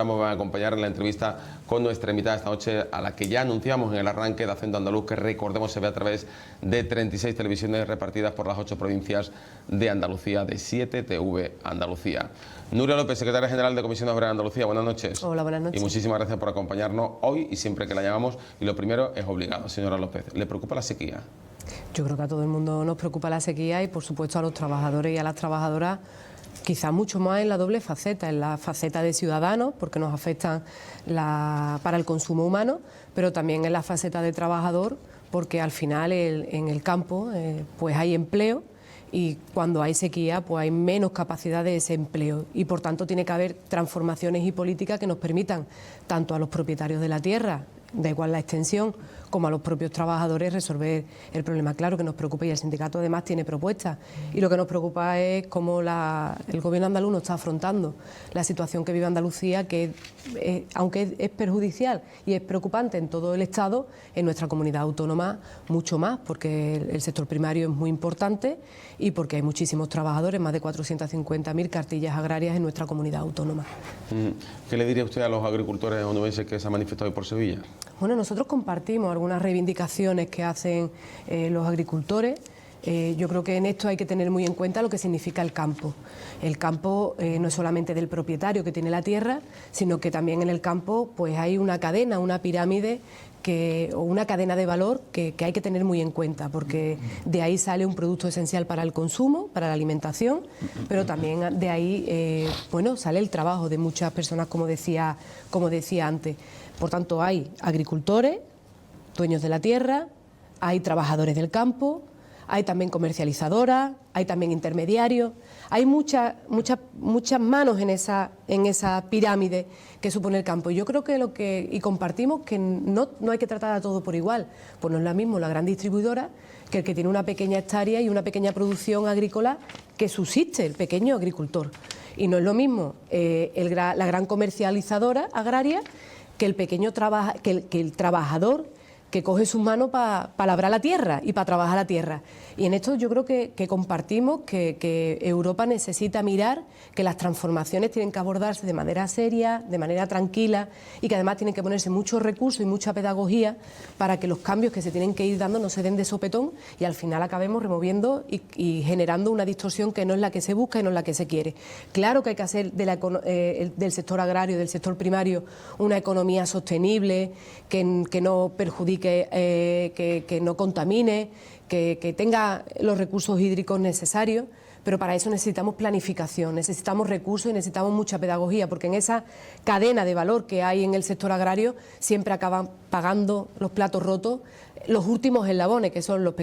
Vamos a acompañar en la entrevista con nuestra invitada esta noche, a la que ya anunciamos en el arranque de Acento Andaluz, que recordemos se ve a través de 36 televisiones repartidas por las 8 provincias de Andalucía, de 7 TV Andalucía. Nuria López, secretaria general de Comisión Obrera de Andalucía, buenas noches. Hola, buenas noches. Y muchísimas gracias por acompañarnos hoy y siempre que la llamamos. Y lo primero es obligado, señora López, ¿le preocupa la sequía? Yo creo que a todo el mundo nos preocupa la sequía y por supuesto a los trabajadores y a las trabajadoras quizá mucho más en la doble faceta, en la faceta de ciudadanos, porque nos afectan para el consumo humano, pero también en la faceta de trabajador, porque al final en el campo pues hay empleo y cuando hay sequía pues hay menos capacidad de ese empleo y por tanto tiene que haber transformaciones y políticas que nos permitan tanto a los propietarios de la tierra, da igual la extensión, como a los propios trabajadores resolver el problema. Claro que nos preocupa y el sindicato además tiene propuestas y lo que nos preocupa es cómo el gobierno andaluz no está afrontando la situación que vive Andalucía, que aunque es perjudicial y es preocupante en todo el Estado, en nuestra comunidad autónoma mucho más, porque el sector primario es muy importante y porque hay muchísimos trabajadores, más de 450.000 cartillas agrarias en nuestra comunidad autónoma. ¿Qué le diría usted a los agricultores onubenses que se han manifestado hoy por Sevilla? Bueno, nosotros compartimos algunas reivindicaciones que hacen los agricultores. Yo creo que en esto hay que tener muy en cuenta lo que significa el campo. El campo no es solamente del propietario que tiene la tierra, sino que también en el campo pues hay una cadena, una pirámide o una cadena de valor que hay que tener muy en cuenta, porque de ahí sale un producto esencial para el consumo, para la alimentación, pero también de ahí bueno, sale el trabajo de muchas personas, como decía antes. Por tanto, hay agricultores, dueños de la tierra, hay trabajadores del campo, hay también comercializadoras, hay también intermediarios, hay muchas manos en esa pirámide que supone el campo. Yo creo y compartimos que no hay que tratar a todo por igual, pues no es lo mismo la gran distribuidora que el que tiene una pequeña hectárea y una pequeña producción agrícola que subsiste, el pequeño agricultor. Y no es lo mismo la gran comercializadora agraria que el trabajador que coge sus manos para labrar la tierra y para trabajar la tierra. Y en esto yo creo que compartimos que Europa necesita mirar que las transformaciones tienen que abordarse de manera seria, de manera tranquila y que además tienen que ponerse muchos recursos y mucha pedagogía para que los cambios que se tienen que ir dando no se den de sopetón y al final acabemos removiendo y generando una distorsión que no es la que se busca y no es la que se quiere. Claro que hay que hacer del sector agrario, del sector primario, una economía sostenible, que no perjudique, que no contamine, que tenga los recursos hídricos necesarios, pero para eso necesitamos planificación, necesitamos recursos y necesitamos mucha pedagogía, porque en esa cadena de valor que hay en el sector agrario siempre acaban pagando los platos rotos los últimos eslabones, que son los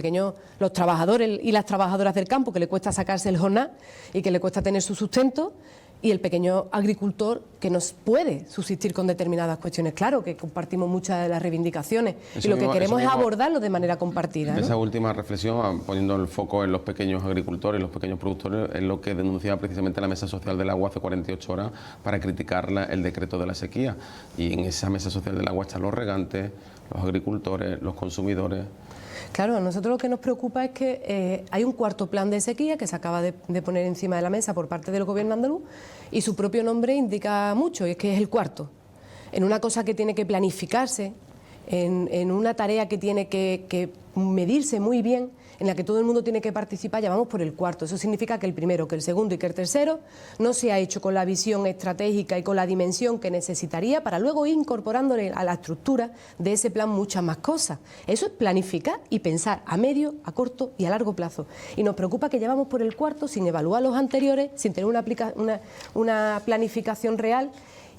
trabajadores y las trabajadoras del campo, que le cuesta sacarse el jornal y que le cuesta tener su sustento, y el pequeño agricultor que no puede subsistir con determinadas cuestiones. Claro que compartimos muchas de las reivindicaciones y lo que queremos es abordarlo de manera compartida, ¿no? Esa última reflexión, poniendo el foco en los pequeños agricultores, los pequeños productores, es lo que denunciaba precisamente la Mesa Social del Agua hace 48 horas para criticar el decreto de la sequía. Y en esa Mesa Social del Agua están los regantes, los agricultores, los consumidores. Claro, a nosotros lo que nos preocupa es que hay un cuarto plan de sequía que se acaba de poner encima de la mesa por parte del gobierno andaluz y su propio nombre indica mucho, y es que es el cuarto. En una cosa que tiene que planificarse, en una tarea que tiene que medirse muy bien, en la que todo el mundo tiene que participar, ya vamos por el cuarto. Eso significa que el primero, que el segundo y que el tercero no se ha hecho con la visión estratégica y con la dimensión que necesitaría para luego ir incorporándole a la estructura de ese plan muchas más cosas. Eso es planificar y pensar a medio, a corto y a largo plazo. Y nos preocupa que ya vamos por el cuarto sin evaluar los anteriores, sin tener una planificación real,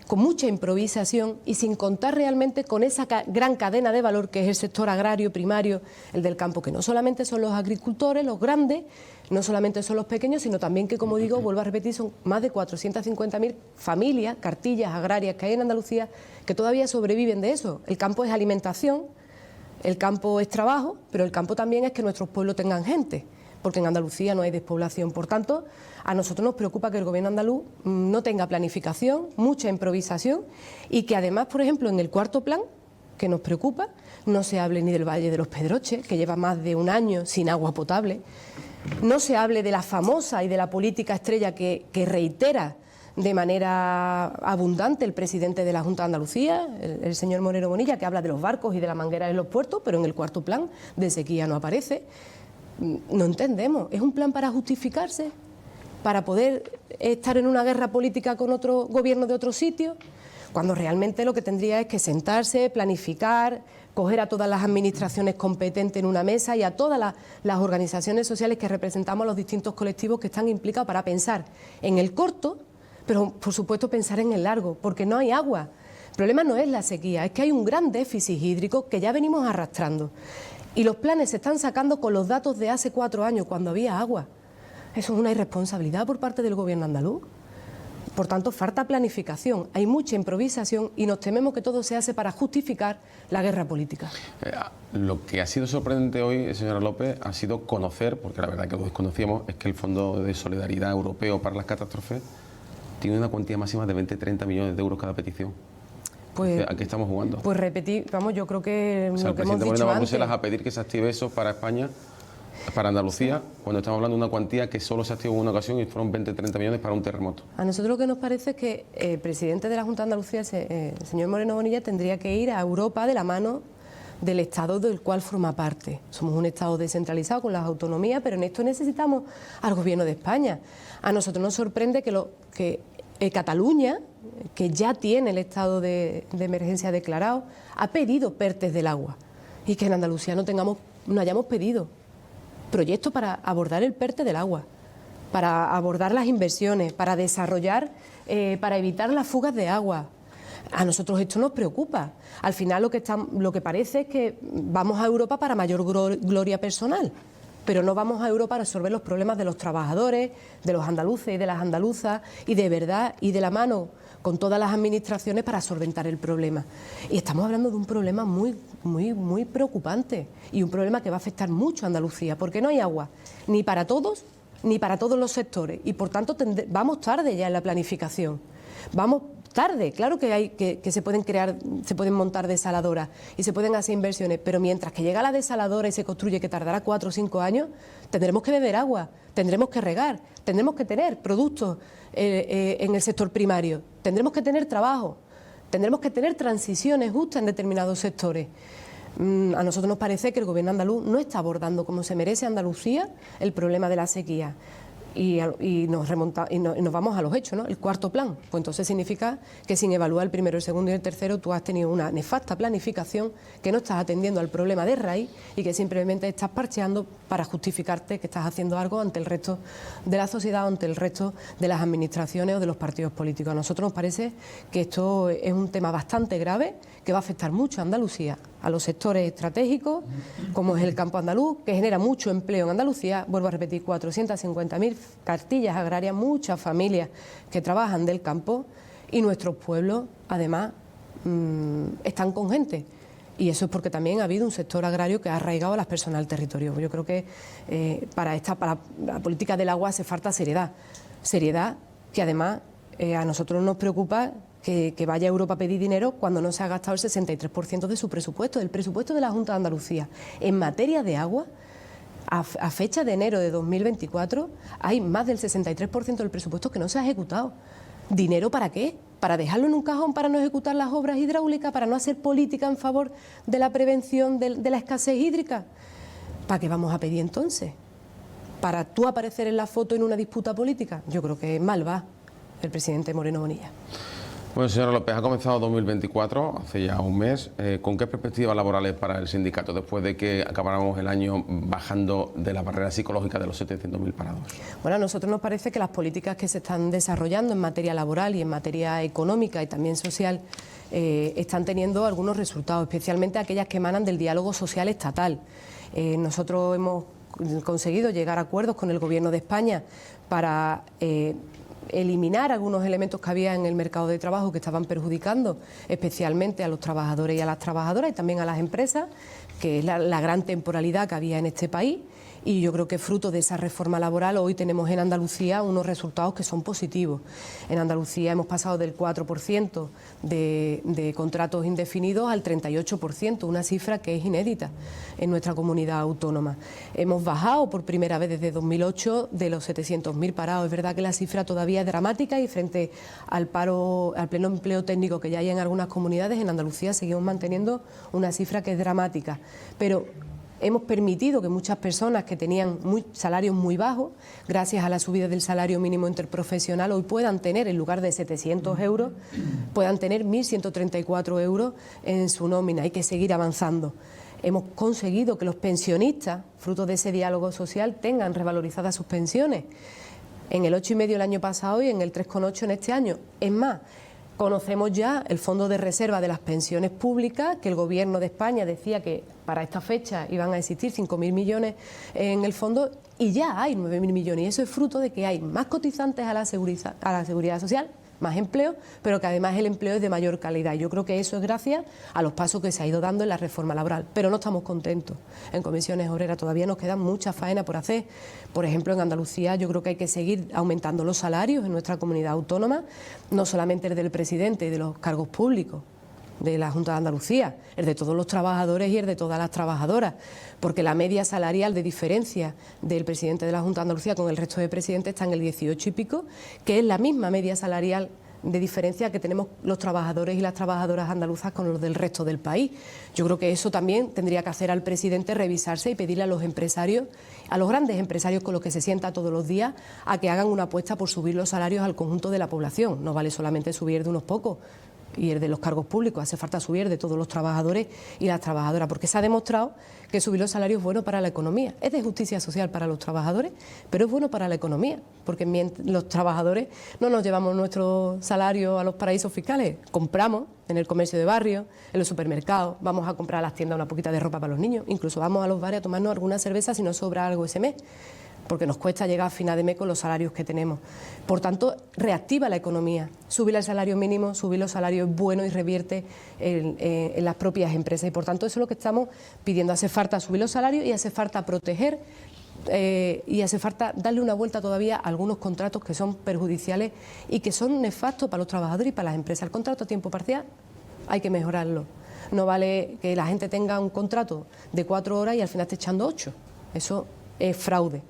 con mucha improvisación y sin contar realmente con esa gran cadena de valor que es el sector agrario primario, el del campo, que no solamente son los agricultores, los grandes, no solamente son los pequeños, sino también que, como digo, vuelvo a repetir, son más de 450.000 familias, cartillas agrarias que hay en Andalucía que todavía sobreviven de eso. El campo es alimentación, el campo es trabajo, pero el campo también es que nuestros pueblos tengan gente, porque en Andalucía no hay despoblación. Por tanto, a nosotros nos preocupa que el gobierno andaluz no tenga planificación, mucha improvisación y que además, por ejemplo, en el cuarto plan, que nos preocupa, no se hable ni del Valle de los Pedroches, que lleva más de un año sin agua potable, no se hable de la famosa y de la política estrella que reitera de manera abundante el presidente de la Junta de Andalucía, el señor Moreno Bonilla, que habla de los barcos y de la manguera en los puertos, pero en el cuarto plan de sequía no aparece. No entendemos, ¿es un plan para justificarse? ¿Para poder estar en una guerra política con otro gobierno de otro sitio? Cuando realmente lo que tendría es que sentarse, planificar, coger a todas las administraciones competentes en una mesa y a todas las organizaciones sociales que representamos a los distintos colectivos que están implicados para pensar en el corto, pero por supuesto pensar en el largo, porque no hay agua. El problema no es la sequía, es que hay un gran déficit hídrico que ya venimos arrastrando. Y los planes se están sacando con los datos de hace 4 años, cuando había agua. Eso es una irresponsabilidad por parte del gobierno andaluz. Por tanto, falta planificación, hay mucha improvisación y nos tememos que todo se hace para justificar la guerra política. Lo que ha sido sorprendente hoy, señora López, ha sido conocer, porque la verdad que lo desconocíamos, es que el Fondo de Solidaridad Europeo para las Catástrofes tiene una cuantía máxima de 20-30 millones de euros cada petición. Pues, ¿a qué estamos jugando? Pues repetir, vamos, yo creo que o sea, lo que el hemos presidente dicho Moreno va a antes... Bruselas a pedir que se active eso para España, para Andalucía, cuando estamos hablando de una cuantía que solo se activó en una ocasión y fueron 20-30 millones para un terremoto. A nosotros lo que nos parece es que el presidente de la Junta de Andalucía, el señor Moreno Bonilla, tendría que ir a Europa de la mano del Estado del cual forma parte. Somos un Estado descentralizado con las autonomías, pero en esto necesitamos al Gobierno de España. A nosotros nos sorprende que Cataluña, que ya tiene el estado de emergencia declarado, ha pedido PERTEs del agua y que en Andalucía no hayamos pedido proyectos para abordar el PERTE del agua, para abordar las inversiones, para desarrollar, para evitar las fugas de agua. A nosotros esto nos preocupa. Al final lo que parece es que vamos a Europa para mayor gloria personal, pero no vamos a Europa a resolver los problemas de los trabajadores, de los andaluces y de las andaluzas, y de verdad y de la mano con todas las administraciones para solventar el problema. Y estamos hablando de un problema muy preocupante y un problema que va a afectar mucho a Andalucía, porque no hay agua ni para todos los sectores y por tanto vamos tarde ya en la planificación. Vamos tarde, claro que se pueden montar desaladoras y se pueden hacer inversiones, pero mientras que llega la desaladora y se construye, que tardará 4 o 5 años, tendremos que beber agua, tendremos que regar, tendremos que tener productos en el sector primario, tendremos que tener trabajo, tendremos que tener transiciones justas en determinados sectores. A nosotros nos parece que el gobierno andaluz no está abordando como se merece Andalucía el problema de la sequía. Y nos vamos a los hechos, ¿no? El cuarto plan, pues entonces significa que sin evaluar el primero, el segundo y el tercero tú has tenido una nefasta planificación, que no estás atendiendo al problema de raíz y que simplemente estás parcheando para justificarte que estás haciendo algo ante el resto de la sociedad o ante el resto de las administraciones o de los partidos políticos. A nosotros nos parece que esto es un tema bastante grave que va a afectar mucho a Andalucía, a los sectores estratégicos, como es el campo andaluz, que genera mucho empleo en Andalucía. Vuelvo a repetir, 450.000 cartillas agrarias, muchas familias que trabajan del campo, y nuestros pueblos, además, están con gente. Y eso es porque también ha habido un sector agrario que ha arraigado a las personas al territorio. Yo creo que para la política del agua hace falta seriedad. Seriedad que además a nosotros nos preocupa que vaya a Europa a pedir dinero cuando no se ha gastado el 63% de su presupuesto, del presupuesto de la Junta de Andalucía. En materia de agua, a fecha de enero de 2024, hay más del 63% del presupuesto que no se ha ejecutado. ¿Dinero para qué? ¿Para dejarlo en un cajón para no ejecutar las obras hidráulicas? ¿Para no hacer política en favor de la prevención de la escasez hídrica? ¿Para qué vamos a pedir entonces? ¿Para tú aparecer en la foto en una disputa política? Yo creo que mal va el presidente Moreno Bonilla. Bueno, señora López, ha comenzado 2024, hace ya un mes. ¿Con qué perspectivas laborales para el sindicato después de que acabáramos el año bajando de la barrera psicológica de los 700.000 parados? Bueno, a nosotros nos parece que las políticas que se están desarrollando en materia laboral y en materia económica y también social están teniendo algunos resultados, especialmente aquellas que emanan del diálogo social estatal. Nosotros hemos conseguido llegar a acuerdos con el Gobierno de España para eliminar algunos elementos que había en el mercado de trabajo que estaban perjudicando especialmente a los trabajadores y a las trabajadoras y también a las empresas, que es la gran temporalidad que había en este país. Y yo creo que fruto de esa reforma laboral hoy tenemos en Andalucía unos resultados que son positivos. En Andalucía hemos pasado del 4% de contratos indefinidos al 38%, una cifra que es inédita en nuestra comunidad autónoma. Hemos bajado por primera vez desde 2008 de los 700.000 parados. Es verdad que la cifra todavía todavía es dramática y frente al paro, al pleno empleo técnico que ya hay en algunas comunidades, en Andalucía seguimos manteniendo una cifra que es dramática. Pero hemos permitido que muchas personas que tenían salarios muy bajos, gracias a la subida del salario mínimo interprofesional, hoy puedan tener, en lugar de 700 euros, puedan tener 1.134 euros en su nómina. Hay que seguir avanzando. Hemos conseguido que los pensionistas, fruto de ese diálogo social, tengan revalorizadas sus pensiones. En el 8,5 el año pasado y en el 3,8 en este año. Es más, conocemos ya el fondo de reserva de las pensiones públicas, que el Gobierno de España decía que para esta fecha iban a existir 5.000 millones en el fondo, y ya hay 9.000 millones. Y eso es fruto de que hay más cotizantes a la seguridad social, más empleo, pero que además el empleo es de mayor calidad. Yo creo que eso es gracias a los pasos que se ha ido dando en la reforma laboral. Pero no estamos contentos. En Comisiones Obreras todavía nos queda mucha faena por hacer. Por ejemplo, en Andalucía yo creo que hay que seguir aumentando los salarios en nuestra comunidad autónoma, no solamente el del presidente y de los cargos públicos de la Junta de Andalucía, el de todos los trabajadores y el de todas las trabajadoras, porque la media salarial de diferencia del presidente de la Junta de Andalucía con el resto de presidentes está en el 18 y pico, que es la misma media salarial de diferencia que tenemos los trabajadores y las trabajadoras andaluzas con los del resto del país. Yo creo que eso también tendría que hacer al presidente revisarse y pedirle a los empresarios, a los grandes empresarios con los que se sienta todos los días, a que hagan una apuesta por subir los salarios al conjunto de la población. No vale solamente subir de unos pocos, y el de los cargos públicos, hace falta subir de todos los trabajadores y las trabajadoras, porque se ha demostrado que subir los salarios es bueno para la economía. Es de justicia social para los trabajadores, pero es bueno para la economía, porque los trabajadores no nos llevamos nuestro salario a los paraísos fiscales, compramos en el comercio de barrio, en los supermercados, vamos a comprar a las tiendas una poquita de ropa para los niños, incluso vamos a los bares a tomarnos alguna cerveza si nos sobra algo ese mes, porque nos cuesta llegar a final de mes con los salarios que tenemos. Por tanto, reactiva la economía. Subir el salario mínimo, subir los salarios es bueno y revierte en las propias empresas. Y por tanto, eso es lo que estamos pidiendo. Hace falta subir los salarios y hace falta proteger y hace falta darle una vuelta todavía a algunos contratos que son perjudiciales y que son nefastos para los trabajadores y para las empresas. El contrato a tiempo parcial hay que mejorarlo. No vale que la gente tenga un contrato de 4 horas y al final esté echando 8. Eso es fraude.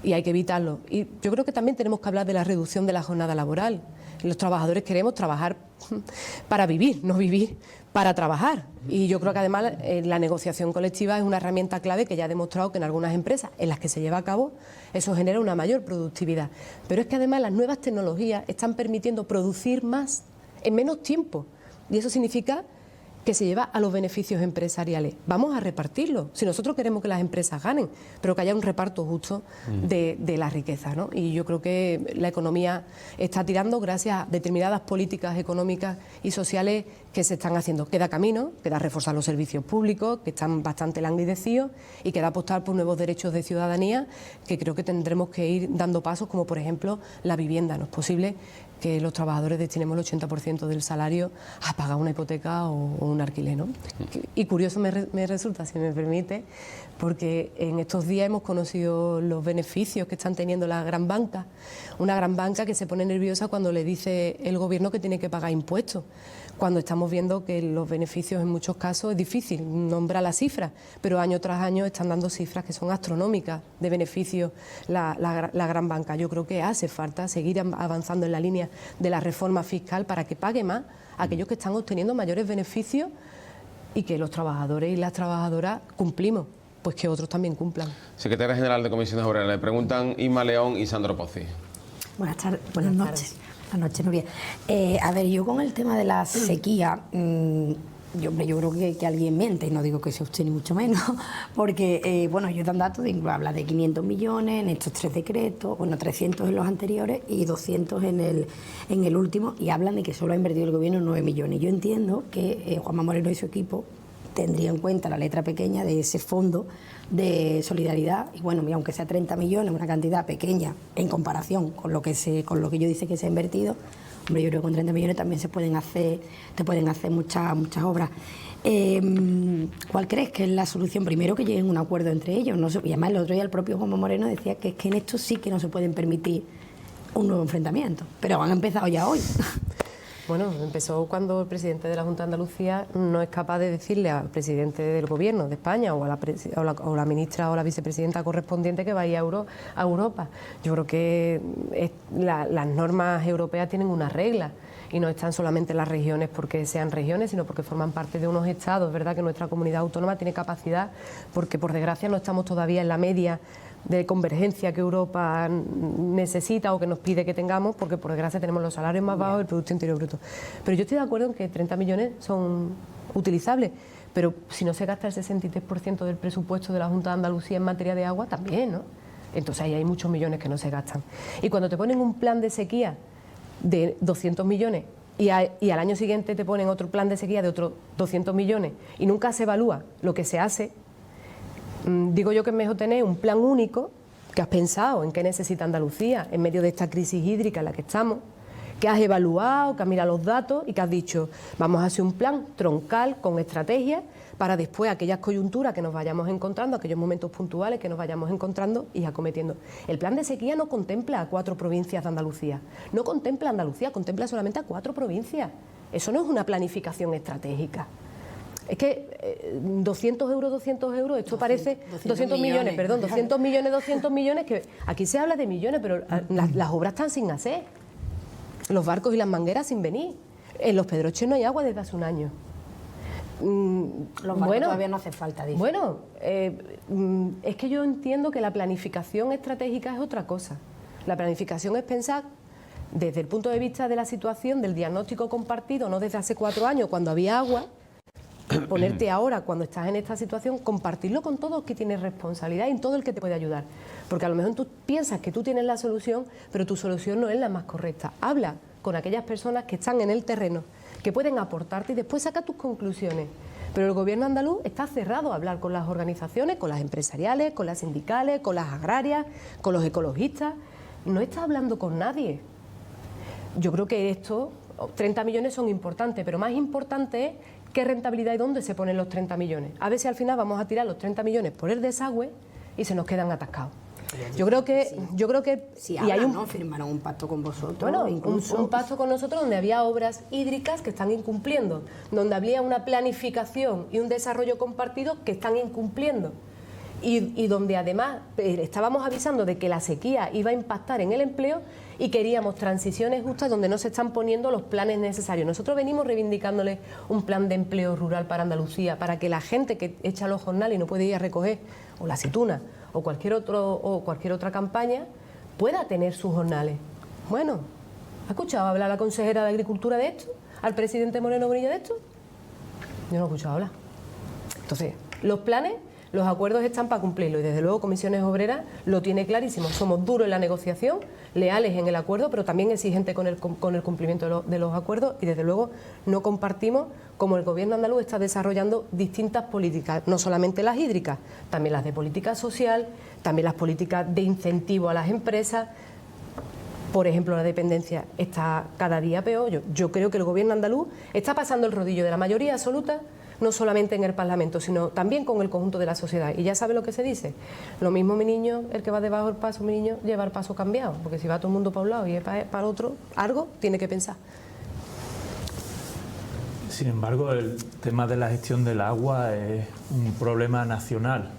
Y hay que evitarlo. Y yo creo que también tenemos que hablar de la reducción de la jornada laboral. Los trabajadores queremos trabajar para vivir, no vivir para trabajar. Y yo creo que además la negociación colectiva es una herramienta clave que ya ha demostrado que en algunas empresas en las que se lleva a cabo eso genera una mayor productividad. Pero es que además las nuevas tecnologías están permitiendo producir más en menos tiempo. Y eso significa que se lleva a los beneficios empresariales. Vamos a repartirlo. Si nosotros queremos que las empresas ganen, pero que haya un reparto justo de la riqueza, ¿no? Y yo creo que la economía está tirando gracias a determinadas políticas económicas y sociales que se están haciendo. Queda camino, queda reforzar los servicios públicos, que están bastante languidecidos, y queda apostar por nuevos derechos de ciudadanía, que creo que tendremos que ir dando pasos, como por ejemplo la vivienda. No es posible que los trabajadores destinemos el 80% del salario a pagar una hipoteca o un alquiler, ¿no? Y curioso me resulta, si me permite, porque en estos días hemos conocido los beneficios que están teniendo la gran banca, una gran banca que se pone nerviosa cuando le dice el gobierno que tiene que pagar impuestos, cuando estamos viendo que los beneficios en muchos casos es difícil nombrar las cifras, pero año tras año están dando cifras que son astronómicas de beneficios la gran banca. Yo creo que hace falta seguir avanzando en la línea de la reforma fiscal para que pague más a aquellos que están obteniendo mayores beneficios y que los trabajadores y las trabajadoras cumplimos, pues que otros también cumplan. Secretaria General de Comisiones Obreras, le preguntan Inma León y Sandro Pozzi. Buenas tardes, buenas noches. Buenas noches, Nuria. A ver, yo con el tema de la sequía, yo creo que alguien miente, y no digo que sea usted ni mucho menos, porque, bueno, ellos dan datos, habla de 500 millones en estos 3 decretos, bueno, 300 en los anteriores y 200 en el último, y hablan de que solo ha invertido el gobierno 9 millones. Yo entiendo que Juanma Moreno y su equipo tendría en cuenta la letra pequeña de ese fondo de solidaridad, y bueno, aunque sea 30 millones, una cantidad pequeña en comparación con lo que yo dice que se ha invertido, hombre, yo creo que con 30 millones también te pueden hacer muchas obras. ¿Cuál crees que es la solución? Primero, que lleguen a un acuerdo entre ellos, ¿no? Y además el otro día el propio Juanma Moreno decía que es que en esto sí que no se pueden permitir un nuevo enfrentamiento, pero han empezado ya hoy. Bueno, empezó cuando el presidente de la Junta de Andalucía no es capaz de decirle al presidente del Gobierno de España o a la ministra o la vicepresidenta correspondiente que va a ir a Europa. Yo creo que las normas europeas tienen unas reglas y no están solamente las regiones porque sean regiones, sino porque forman parte de unos estados. Es verdad que nuestra comunidad autónoma tiene capacidad, porque por desgracia no estamos todavía en la media de convergencia que Europa necesita o que nos pide que tengamos, porque por desgracia tenemos los salarios más bajos y el Producto Interior Bruto. Pero yo estoy de acuerdo en que 30 millones son utilizables, pero si no se gasta el 63% del presupuesto de la Junta de Andalucía en materia de agua, también, ¿no? Entonces ahí hay muchos millones que no se gastan. Y cuando te ponen un plan de sequía de 200 millones y al año siguiente te ponen otro plan de sequía de otros 200 millones y nunca se evalúa lo que se hace, digo yo que es mejor tener un plan único, que has pensado en qué necesita Andalucía en medio de esta crisis hídrica en la que estamos, que has evaluado, que has mirado los datos y que has dicho, vamos a hacer un plan troncal con estrategias para después aquellas coyunturas que nos vayamos encontrando, aquellos momentos puntuales que nos vayamos encontrando y acometiendo. El plan de sequía no contempla a 4 provincias de Andalucía, no contempla a Andalucía, contempla solamente a 4 provincias. Eso no es una planificación estratégica. Es que 200 euros, esto parece 200 millones, perdón, 200 millones, que aquí se habla de millones, pero las obras están sin hacer. Los barcos y las mangueras sin venir. En Los Pedroches no hay agua desde hace un año. Los barcos todavía no hace falta, dice. Bueno, es que yo entiendo que la planificación estratégica es otra cosa. La planificación es pensar desde el punto de vista de la situación, del diagnóstico compartido, no desde hace 4 años cuando había agua, ponerte ahora, cuando estás en esta situación, compartirlo con todos que tienes responsabilidad y en todo el que te puede ayudar. Porque a lo mejor tú piensas que tú tienes la solución, pero tu solución no es la más correcta. Habla con aquellas personas que están en el terreno, que pueden aportarte y después saca tus conclusiones. Pero el Gobierno andaluz está cerrado a hablar con las organizaciones, con las empresariales, con las sindicales, con las agrarias, con los ecologistas. No está hablando con nadie. Yo creo que esto, 30 millones son importantes, pero más importante es qué rentabilidad y dónde se ponen los 30 millones. A ver si al final vamos a tirar los 30 millones por el desagüe y se nos quedan atascados. Yo creo que si y hay ¿no? Firmaron un pacto con vosotros. Bueno, incluso un pacto con nosotros donde había obras hídricas que están incumpliendo, donde había una planificación y un desarrollo compartido que están incumpliendo. Y donde además estábamos avisando de que la sequía iba a impactar en el empleo y queríamos transiciones justas donde no se están poniendo los planes necesarios. Nosotros venimos reivindicándole un plan de empleo rural para Andalucía, para que la gente que echa los jornales y no puede ir a recoger, o la aceituna, o cualquier otra campaña, pueda tener sus jornales. Bueno, ¿ha escuchado hablar la consejera de Agricultura de esto? ¿Al presidente Moreno Bonilla de esto? Yo no he escuchado hablar. Entonces, los planes, los acuerdos están para cumplirlo y desde luego Comisiones Obreras lo tiene clarísimo. Somos duros en la negociación, leales en el acuerdo, pero también exigentes con el cumplimiento de los acuerdos y desde luego no compartimos como el Gobierno andaluz está desarrollando distintas políticas, no solamente las hídricas, también las de política social, también las políticas de incentivo a las empresas. Por ejemplo, la dependencia está cada día peor. Yo creo que el Gobierno andaluz está pasando el rodillo de la mayoría absoluta, no solamente en el Parlamento, sino también con el conjunto de la sociedad. Y ya sabe lo que se dice. Lo mismo, mi niño, el que va debajo del paso, mi niño, lleva el paso cambiado. Porque si va todo el mundo para un lado y para otro, algo tiene que pensar. Sin embargo, el tema de la gestión del agua es un problema nacional.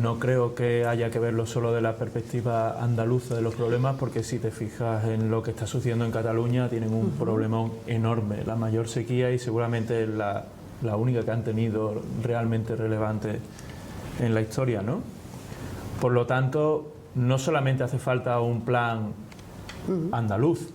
No creo que haya que verlo solo de la perspectiva andaluza de los problemas, porque si te fijas en lo que está sucediendo en Cataluña, tienen un problema enorme, la mayor sequía y seguramente la única que han tenido realmente relevante en la historia, ¿no? Por lo tanto, no solamente hace falta un plan andaluz,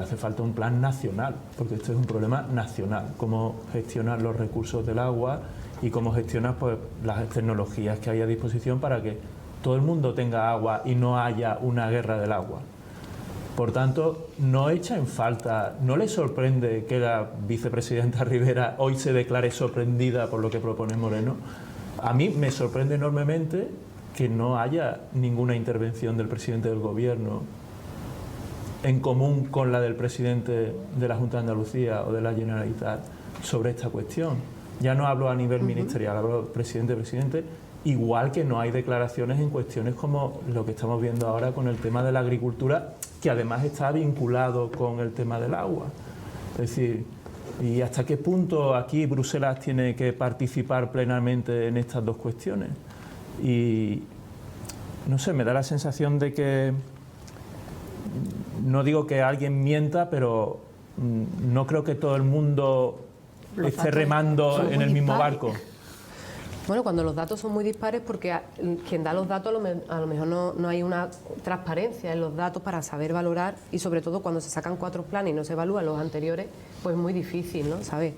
hace falta un plan nacional, porque esto es un problema nacional, cómo gestionar los recursos del agua y cómo gestionar pues, las tecnologías que hay a disposición para que todo el mundo tenga agua y no haya una guerra del agua. Por tanto, no echa en falta, no le sorprende que la vicepresidenta Rivera hoy se declare sorprendida por lo que propone Moreno. A mí me sorprende enormemente que no haya ninguna intervención del presidente del Gobierno en común con la del presidente de la Junta de Andalucía o de la Generalitat sobre esta cuestión. Ya no hablo a nivel ministerial, hablo presidente, igual que no hay declaraciones en cuestiones como lo que estamos viendo ahora con el tema de la agricultura, que además está vinculado con el tema del agua. Es decir, ¿y hasta qué punto aquí Bruselas tiene que participar plenamente en estas dos cuestiones? Y no sé, me da la sensación de que, no digo que alguien mienta, pero no creo que todo el mundo esté remando en el mismo barco. Bueno, cuando los datos son muy dispares, porque quien da los datos a lo mejor no hay una transparencia en los datos para saber valorar, y sobre todo cuando se sacan 4 planes y no se evalúan los anteriores, pues es muy difícil, ¿no? ¿Sabes?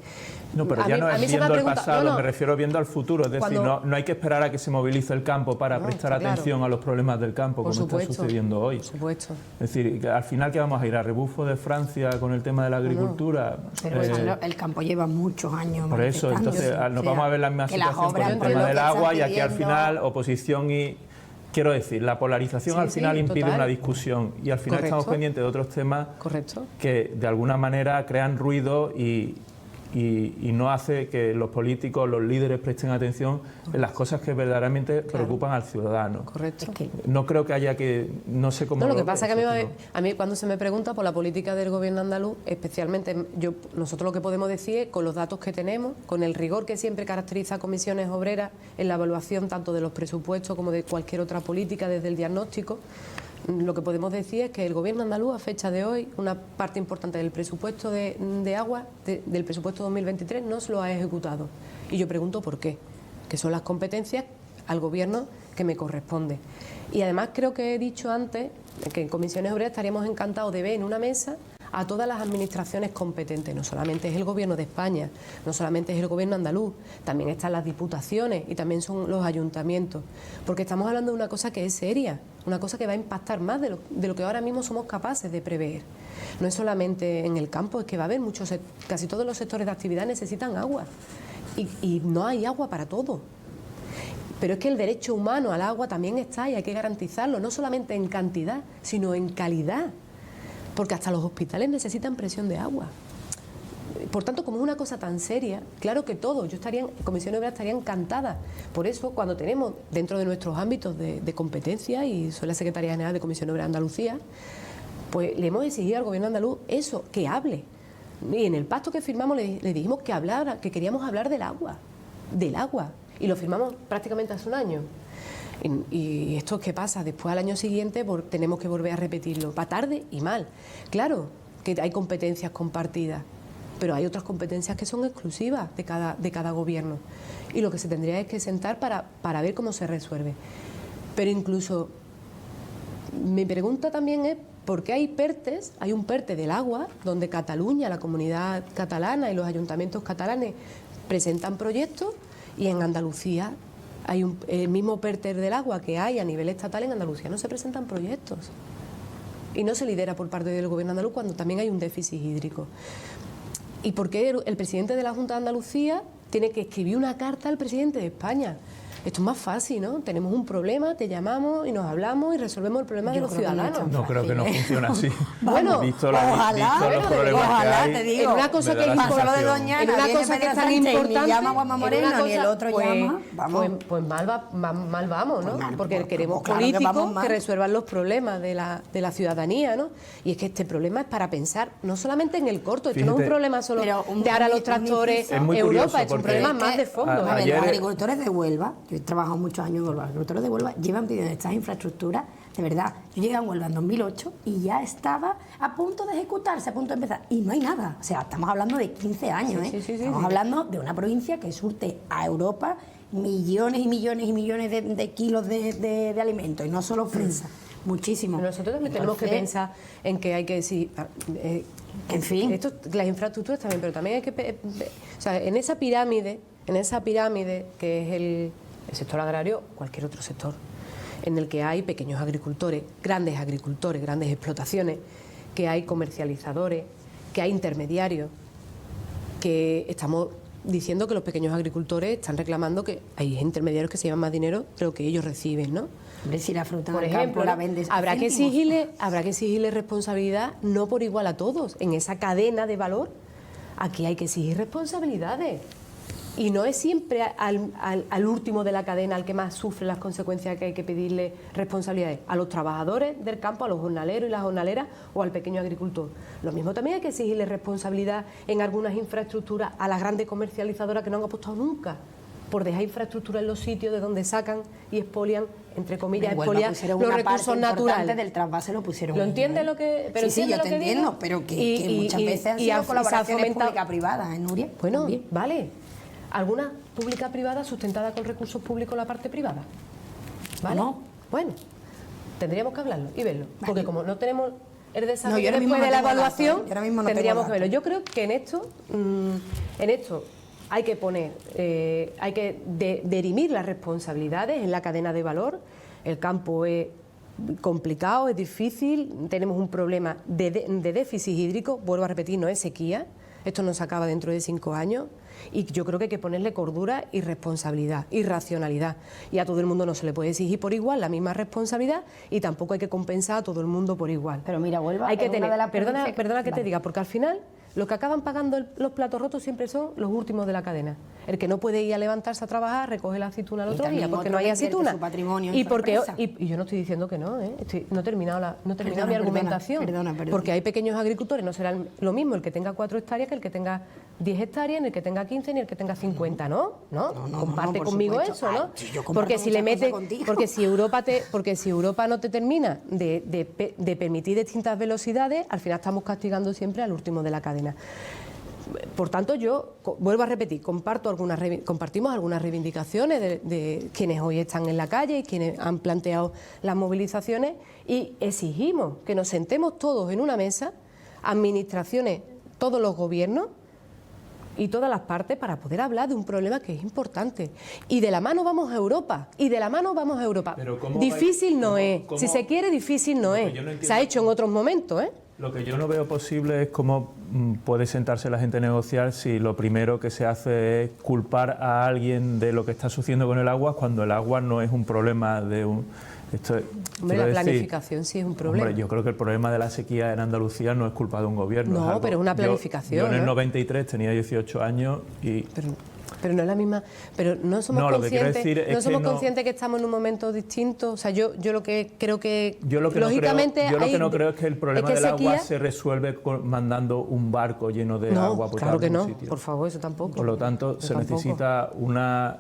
No, pero ya no es viendo el pasado, me refiero viendo al futuro, es decir, no hay que esperar a que se movilice el campo para prestar atención a los problemas del campo, como está sucediendo hoy. Por supuesto. Es decir, al final, ¿qué vamos a ir? ¿A rebufo de Francia con el tema de la agricultura? Pero el campo lleva muchos años. Por eso, entonces nos vamos a ver la misma situación con el tema del agua, y aquí al final oposición y... Quiero decir, la polarización al final impide una discusión, y al final estamos pendientes de otros temas que de alguna manera crean ruido y no hace que los políticos, los líderes presten atención en las cosas que verdaderamente preocupan al ciudadano. Correcto. No creo que haya que... No sé cómo... No, lo que pasa es que a mí cuando se me pregunta por la política del gobierno andaluz, especialmente nosotros lo que podemos decir es, con los datos que tenemos, con el rigor que siempre caracteriza a Comisiones Obreras en la evaluación tanto de los presupuestos como de cualquier otra política desde el diagnóstico, lo que podemos decir es que el gobierno andaluz, a fecha de hoy, una parte importante del presupuesto de agua, del presupuesto 2023, no se lo ha ejecutado. Y yo pregunto por qué, que son las competencias al gobierno que me corresponde. Y además creo que he dicho antes que en Comisiones Obreras estaríamos encantados de ver en una mesa a todas las administraciones competentes. No solamente es el Gobierno de España, no solamente es el Gobierno andaluz, también están las diputaciones y también son los ayuntamientos, porque estamos hablando de una cosa que es seria, una cosa que va a impactar más de lo que ahora mismo somos capaces de prever. No es solamente en el campo, es que va a haber casi todos los sectores de actividad necesitan agua y no hay agua para todo. Pero es que el derecho humano al agua también está y hay que garantizarlo, no solamente en cantidad, sino en calidad, porque hasta los hospitales necesitan presión de agua. Por tanto, como es una cosa tan seria, claro que todos, Comisión Obrera estaría encantada. Por eso, cuando tenemos dentro de nuestros ámbitos de competencia, y soy la Secretaría General de Comisión Obrera Andalucía, pues le hemos exigido al Gobierno andaluz eso, que hable. Y en el pacto que firmamos le dijimos que queríamos hablar del agua, y lo firmamos prácticamente hace un año. Y esto es que pasa, después al año siguiente tenemos que volver a repetirlo, va tarde y mal. Claro que hay competencias compartidas, pero hay otras competencias que son exclusivas de cada gobierno. Y lo que se tendría es que sentar para ver cómo se resuelve. Pero incluso, mi pregunta también es, ¿por qué hay PERTEs? Hay un PERTE del agua, donde Cataluña, la comunidad catalana y los ayuntamientos catalanes presentan proyectos, y en Andalucía hay el mismo PERTE del agua que hay a nivel estatal. En Andalucía no se presentan proyectos y no se lidera por parte del Gobierno andaluz cuando también hay un déficit hídrico. ¿Y por qué el presidente de la Junta de Andalucía tiene que escribir una carta al presidente de España? Esto es más fácil, ¿no? Tenemos un problema, te llamamos y nos hablamos y resolvemos el problema de los ciudadanos. No creo que no funcione así. Bueno, visto los problemas que hay, te digo. En una cosa que es importante, en una cosa que es tan importante, ni llama Guama Moreno, ni el otro llama, vamos. Pues mal vamos, ¿no? Pues mal, porque queremos claro políticos que resuelvan los problemas de la ciudadanía, ¿no? Y es que este problema es para pensar no solamente en el corto, esto no es un problema solo de ahora los tractores Europa, es un problema más de fondo. A ver, los agricultores de Huelva, yo he trabajado muchos años en Huelva, los agricultores de Huelva llevan pidiendo estas infraestructuras, de verdad. Yo llegué a Huelva en 2008 y ya estaba a punto de ejecutarse, a punto de empezar, y no hay nada. O sea, estamos hablando de 15 años, estamos hablando de una provincia que surte a Europa millones y millones y millones de kilos de alimentos, y no solo fresa, muchísimo. Pero nosotros también tenemos que pensar en que hay que decir... en fin. Las infraestructuras también, pero también hay que... O sea, en esa pirámide que es el sector agrario, cualquier otro sector, en el que hay pequeños agricultores, grandes explotaciones, que hay comercializadores, que hay intermediarios, que estamos diciendo que los pequeños agricultores están reclamando que hay intermediarios que se llevan más dinero de lo que ellos reciben, ¿no? Si la fruta por en el ejemplo, campo la vendes habrá que exigirle responsabilidad, no por igual a todos. En esa cadena de valor, aquí hay que exigir responsabilidades. Y no es siempre al último de la cadena al que más sufre las consecuencias que hay que pedirle responsabilidades, a los trabajadores del campo, a los jornaleros y las jornaleras o al pequeño agricultor. Lo mismo también hay que exigirle responsabilidad en algunas infraestructuras a las grandes comercializadoras que no han apostado nunca por dejar infraestructura en los sitios de donde sacan y expolian, entre comillas, expolian los recursos naturales. Del trasvase lo pusieron. ¿Lo entiendes lo que? Pero sí, yo te entiendo, pero que muchas veces han sido colaboraciones pública-privada, Nuria. Bueno, vale. ¿Alguna pública-privada sustentada con recursos públicos la parte privada? ¿Vale? No. Bueno, tendríamos que hablarlo y verlo, vale. porque como no tenemos el desarrollo yo después de la evaluación, tendríamos que verlo. datos. Yo creo que en esto hay que poner, hay que dirimir las responsabilidades en la cadena de valor. El campo es complicado, es difícil, tenemos un problema de déficit hídrico, vuelvo a repetir, no es sequía, esto no se acaba dentro de 5 años. Y yo creo que hay que ponerle cordura y responsabilidad y racionalidad. Y a todo el mundo no se le puede exigir por igual la misma responsabilidad y tampoco hay que compensar a todo el mundo por igual. Pero mira, Huelva hay que es tener, una de las perdona que vale. te diga, porque al final lo que acaban pagando los platos rotos siempre son los últimos de la cadena. El que no puede ir a levantarse a trabajar, recoge la aceituna al otro día porque no hay aceituna. Y yo no estoy diciendo que no, no he terminado mi argumentación. Perdona. Porque hay pequeños agricultores, no será lo mismo el que tenga 4 hectáreas que el que tenga 10 hectáreas, ni el que tenga 15, ni el que tenga 50, ¿no? Comparte conmigo supuesto. eso, ¿no? Yo porque si le metes, porque si Europa no te termina de permitir distintas velocidades, al final estamos castigando siempre al último de la cadena. Por tanto, yo vuelvo a repetir, compartimos algunas reivindicaciones de quienes hoy están en la calle y quienes han planteado las movilizaciones y exigimos que nos sentemos todos en una mesa, administraciones, todos los gobiernos y todas las partes para poder hablar de un problema que es importante. Y de la mano vamos a Europa, Difícil no es, si se quiere difícil no es, se ha hecho en otros momentos, Lo que yo no veo posible es cómo puede sentarse la gente a negociar si lo primero que se hace es culpar a alguien de lo que está sucediendo con el agua cuando el agua no es un problema de un... la planificación sí es un problema. Hombre, yo creo que el problema de la sequía en Andalucía no es culpa de un gobierno. No, pero es una planificación. Yo en el 93 tenía 18 años y... Pero no es la misma, pero no somos conscientes, conscientes que estamos en un momento distinto. O sea, yo lo que creo que lógicamente yo lo que no creo es que el problema del agua se resuelve mandando un barco lleno de agua potable. Claro que no, por favor, eso tampoco. Por lo tanto, necesita un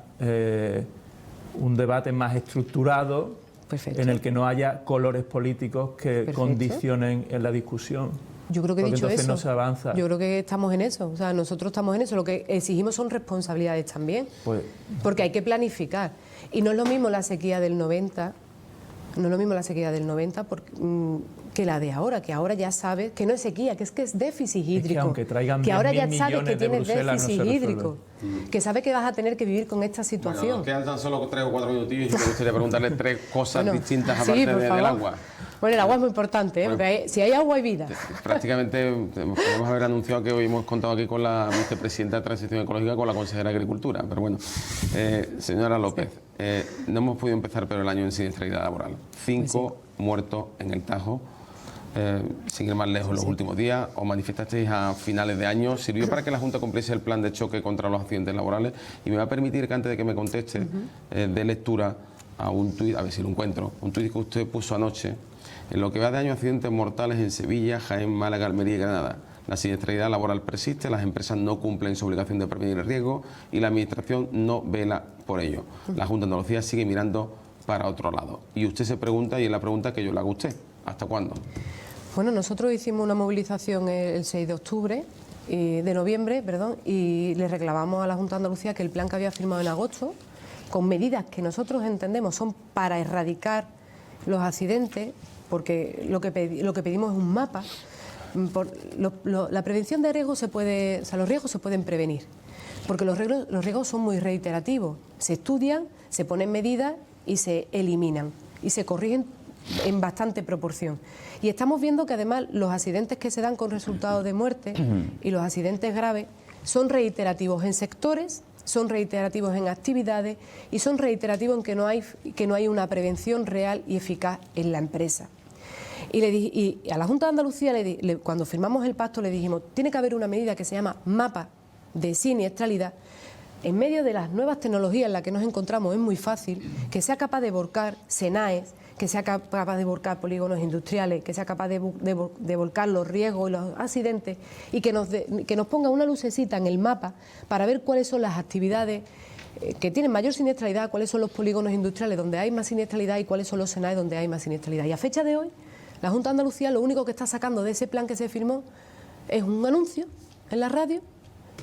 debate más estructurado. Perfecto. En el que no haya colores políticos que condicionen en la discusión. Yo creo que he dicho eso. No se avanza. Yo creo que estamos en eso. O sea, nosotros estamos en eso. Lo que exigimos son responsabilidades también. Porque hay que planificar. Y no es lo mismo la sequía del 90, que la de ahora, que ahora ya sabes que no es sequía, que es déficit hídrico. Que ahora ya sabes que tienes déficit hídrico. Que sabes que vas a tener que vivir con esta situación. Bueno, nos quedan tan solo 3 o 4 minutillos y me gustaría preguntarle 3 cosas distintas aparte del agua. Bueno, el agua es muy importante, porque si hay agua hay vida. Prácticamente podemos haber anunciado que hoy hemos contado aquí con la vicepresidenta de Transición Ecológica, con la consejera de Agricultura. Pero bueno, señora López, no hemos podido empezar pero el año en siniestralidad laboral. 5 muertos en el Tajo. Sin ir más lejos, los últimos días, os manifestasteis a finales de año, sirvió para que la Junta cumpliese el plan de choque contra los accidentes laborales y me va a permitir que antes de que me conteste dé lectura a un tuit, a ver si lo encuentro, un tuit que usted puso anoche. En lo que va de año, accidentes mortales en Sevilla, Jaén, Málaga, Almería y Granada. La siniestralidad laboral persiste, las empresas no cumplen su obligación de prevenir el riesgo y la Administración no vela por ello. La Junta de Andalucía sigue mirando para otro lado. Y usted se pregunta, y es la pregunta que yo le hago a usted, ¿hasta cuándo? Bueno, nosotros hicimos una movilización el 6 de noviembre, y le reclamamos a la Junta de Andalucía que el plan que había firmado en agosto, con medidas que nosotros entendemos son para erradicar los accidentes, porque lo que pedimos es un mapa. La prevención de riesgos los riesgos se pueden prevenir, porque los riesgos son muy reiterativos. Se estudian, se ponen medidas y se eliminan y se corrigen en bastante proporción. Y estamos viendo que además los accidentes que se dan con resultados de muerte y los accidentes graves son reiterativos en sectores, son reiterativos en actividades y son reiterativos en que no hay una prevención real y eficaz en la empresa. Y a la Junta de Andalucía, cuando firmamos el pacto, le dijimos, tiene que haber una medida que se llama mapa de siniestralidad en medio de las nuevas tecnologías en las que nos encontramos es muy fácil que sea capaz de volcar SENAES, que sea capaz de volcar polígonos industriales, que sea capaz de volcar los riesgos y los accidentes y que nos ponga una lucecita en el mapa para ver cuáles son las actividades que tienen mayor siniestralidad, cuáles son los polígonos industriales donde hay más siniestralidad y cuáles son los SENAES donde hay más siniestralidad. Y a fecha de hoy, la Junta de Andalucía lo único que está sacando de ese plan que se firmó es un anuncio en la radio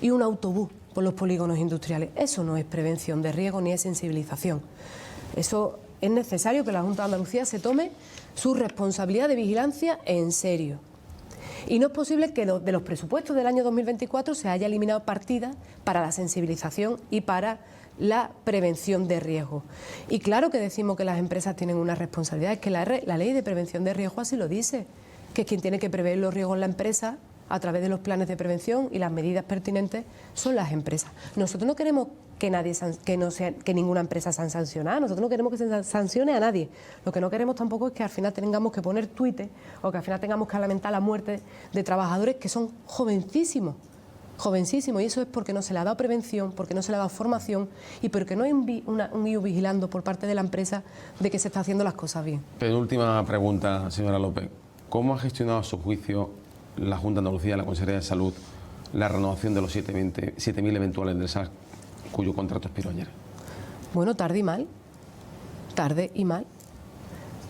y un autobús por los polígonos industriales. Eso no es prevención de riesgo ni es sensibilización. Eso es necesario que la Junta de Andalucía se tome su responsabilidad de vigilancia en serio. Y no es posible que de los presupuestos del año 2024 se haya eliminado partidas para la sensibilización y para la prevención de riesgos. Y claro que decimos que las empresas tienen una responsabilidad, es que la ley de prevención de riesgos así lo dice, que quien tiene que prever los riesgos en la empresa a través de los planes de prevención y las medidas pertinentes son las empresas. Nosotros no queremos que ninguna empresa sea sancionada, nosotros no queremos que se sancione a nadie. Lo que no queremos tampoco es que al final tengamos que poner tuites o que al final tengamos que lamentar la muerte de trabajadores que son jovencísimos, y eso es porque no se le ha dado prevención, porque no se le ha dado formación y porque no hay un IU vigilando por parte de la empresa de que se está haciendo las cosas bien. Penúltima pregunta, señora López. ¿Cómo ha gestionado a su juicio la Junta de Andalucía, la Consejería de Salud, la renovación de los 7.000 eventuales del SAS cuyo contrato expiró ayer? Bueno, tarde y mal.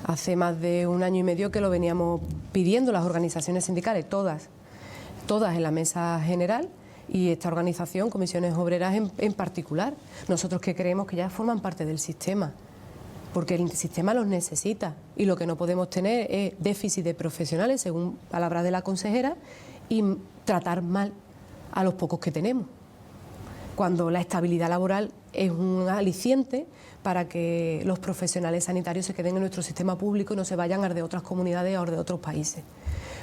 Hace más de un año y medio que lo veníamos pidiendo las organizaciones sindicales, todas en la mesa general y esta organización, Comisiones Obreras en particular. Nosotros que creemos que ya forman parte del sistema, porque el sistema los necesita y lo que no podemos tener es déficit de profesionales, según palabras de la consejera, y tratar mal a los pocos que tenemos, cuando la estabilidad laboral es un aliciente para que los profesionales sanitarios se queden en nuestro sistema público y no se vayan a de otras comunidades o de otros países.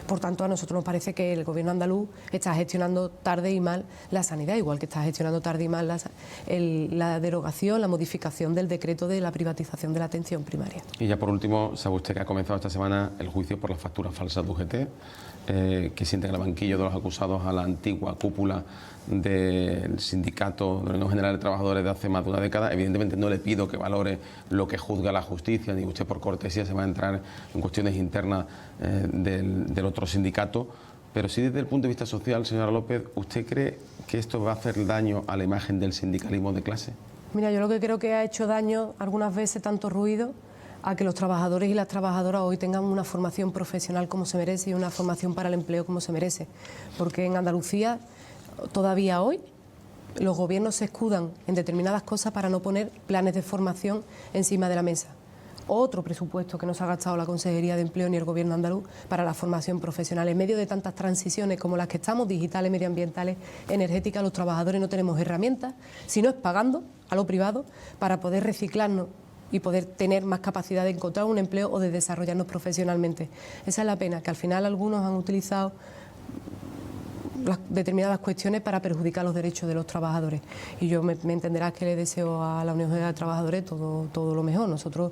Por tanto, a nosotros nos parece que el Gobierno andaluz está gestionando tarde y mal la sanidad, igual que está gestionando tarde y mal la derogación, la modificación del decreto de la privatización de la atención primaria. Y ya por último, sabe usted que ha comenzado esta semana el juicio por las facturas falsas de UGT, que sienta en el banquillo de los acusados a la antigua cúpula del sindicato de la Unión General de Trabajadores de hace más de una década. Evidentemente no le pido que valore lo que juzga la justicia, ni usted por cortesía se va a entrar en cuestiones internas del otro sindicato, pero sí desde el punto de vista social, señora López, ¿usted cree que esto va a hacer daño a la imagen del sindicalismo de clase? Mira, yo lo que creo que ha hecho daño algunas veces tanto ruido a que los trabajadores y las trabajadoras hoy tengan una formación profesional como se merece y una formación para el empleo como se merece, porque en Andalucía todavía hoy los gobiernos se escudan en determinadas cosas para no poner planes de formación encima de la mesa. Otro presupuesto que no se ha gastado la Consejería de Empleo ni el Gobierno andaluz para la formación profesional. En medio de tantas transiciones como las que estamos, digitales, medioambientales, energéticas, los trabajadores no tenemos herramientas, sino es pagando a lo privado para poder reciclarnos y poder tener más capacidad de encontrar un empleo o de desarrollarnos profesionalmente. Esa es la pena, que al final algunos han utilizado determinadas cuestiones para perjudicar los derechos de los trabajadores. Y yo me entenderás que le deseo a la Unión General de Trabajadores todo lo mejor. Nosotros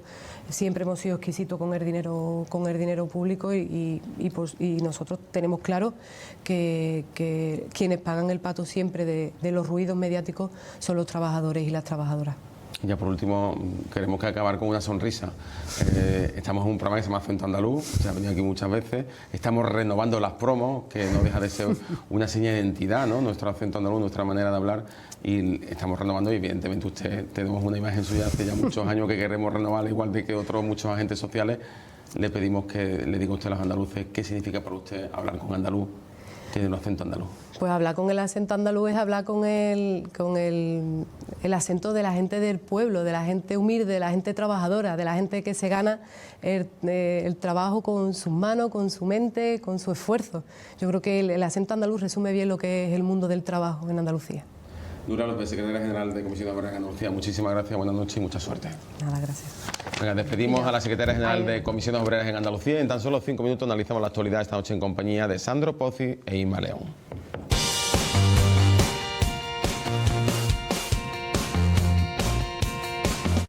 siempre hemos sido exquisitos con el dinero público y nosotros tenemos claro que quienes pagan el pato siempre de los ruidos mediáticos son los trabajadores y las trabajadoras. Ya por último, queremos que acabar con una sonrisa. Estamos en un programa que se llama Acento Andaluz, se ha venido aquí muchas veces. Estamos renovando las promos, que no deja de ser una señal de identidad, ¿no? Nuestro acento andaluz, nuestra manera de hablar. Y estamos renovando y evidentemente usted, tenemos una imagen suya hace ya muchos años que queremos renovar, igual de que otros muchos agentes sociales. Le pedimos que le diga a usted a los andaluces qué significa para usted hablar con andaluz, tiene un acento andaluz. Pues hablar con el acento andaluz es hablar con el acento de la gente del pueblo, de la gente humilde, de la gente trabajadora, de la gente que se gana el trabajo con sus manos, con su mente, con su esfuerzo. Yo creo que el acento andaluz resume bien lo que es el mundo del trabajo en Andalucía. Nura López, secretaria general de Comisiones Obreras en Andalucía, muchísimas gracias, buenas noches y mucha suerte. Nada, gracias. Venga, despedimos a la secretaria general de Comisiones Obreras en Andalucía. En tan solo 5 minutos analizamos la actualidad esta noche en compañía de Sandro Pozzi e Inma León.